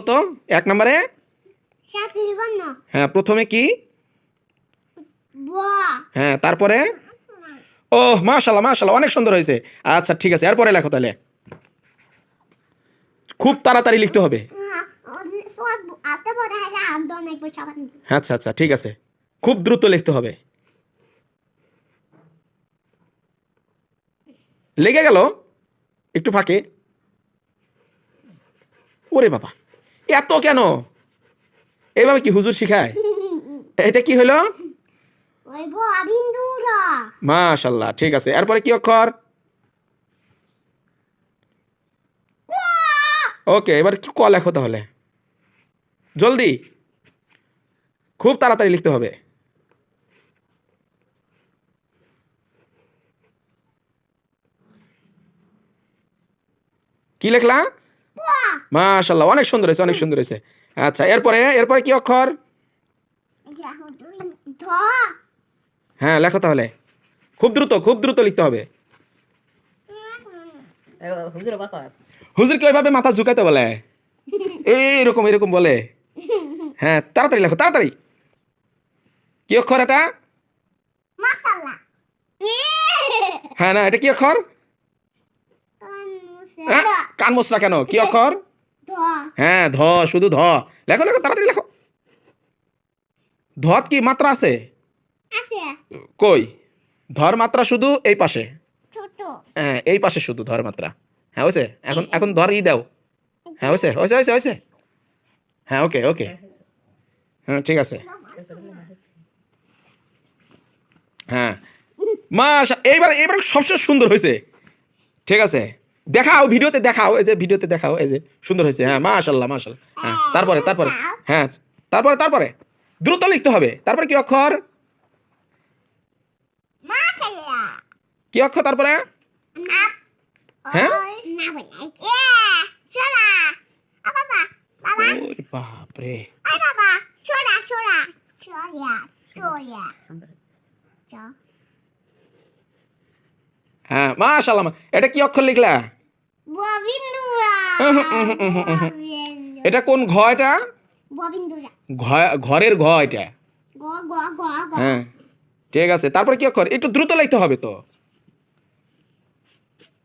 তো 1 নম্বরে শাশুড়ি বর্ণ হ্যাঁ প্রথমে কি ব হ্যাঁ তারপরে ও মাশাআল্লাহ মাশাআল্লাহ অনেক সুন্দর হয়েছে আচ্ছা ঠিক আছে এরপরে লেখো তাহলে খুব তাড়াতাড়ি লিখতে হবে সব আতে বড় হয় আম অনেক বড় সাবান আচ্ছা আচ্ছা ঠিক আছে খুব দ্রুত লিখতে হবে লেগে গেল একটু ফাঁকে ওরে বাবা এত কেন এইভাবে কি হুজুর শিখায় এটা কি হলো ওই বিন্দুরা মাশাআল্লাহ ঠিক আছে এরপরে কি অক্ষর ওকে এবার কি ক লেখো তাহলে জলদি খুব তাড়াতাড়ি লিখতে হবে কি লিখলা মাশাআল্লাহ অনেক সুন্দর হয়েছে অনেক সুন্দর হয়েছে আচ্ছা এরপরে এরপরে কি অক্ষর ধ হ্যাঁ লেখো তাহলে খুব দ্রুত লিখতে হবে হুজুর কি ওইভাবে মাথা ঝুঁকাইতে বলে এরকম এরকম বলে হ্যাঁ তাড়াতাড়ি লেখো তাড়াতাড়ি কি অক্ষর এটা মাশাআল্লাহ হ্যাঁ না এটা কি অক্ষর হ্যাঁ, কান মোছরা কেন কি অক্ষর ধ হ্যাঁ ধ শুধু ধ লেখো লেখো তাড়াতাড়ি লেখো ধত কি মাত্রা আছে আছে কই ধর মাত্রা শুধু এই পাশে ছোট হ্যাঁ এই পাশে শুধু ধর মাত্রা হ্যাঁ হয়েছে এখন এখন ধর ই দাও হ্যাঁ হয়েছে হয়েছে হয়েছে হয়েছে হ্যাঁ ওকে ওকে হ্যাঁ ঠিক আছে হ্যাঁ এইবার এইবার সবচেয়ে সুন্দর হয়েছে ঠিক আছে দেখাও ভিডিওতে দেখাও এই যে ভিডিওতে দেখাও এই যে সুন্দর হয়েছে হ্যাঁ মাশাআল্লাহ মাশাআল্লাহ হ্যাঁ তারপরে তারপরে হ্যাঁ তারপরে তারপরে দ্রুত লিখতে হবে তারপরে কি অক্ষর মাশাআল্লাহ কি অক্ষর তারপরে হ্যাঁ না বলাই সোনা বাবা বাবা ওরে বাপ রে আই বাবা সোনা সোনা সোয়া সোয়া চা হ্যাঁ মাশাআল্লাহ এটা কি অক্ষর লিখলা ববিন্দুরা এটা কোন ঘ এটা ববিন্দুরা ঘরের ঘ এটা গ গ গ গ হ্যাঁ ঠিক আছে তারপরে কি অক্ষর একটু দ্রুত লিখতে হবে তো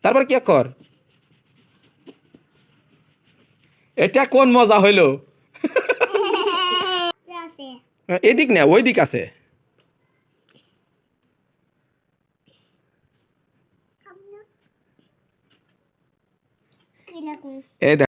তারপর কি অক্ষর এটা কোন মজা হইলো আছে এদিক না ওই দিক আছে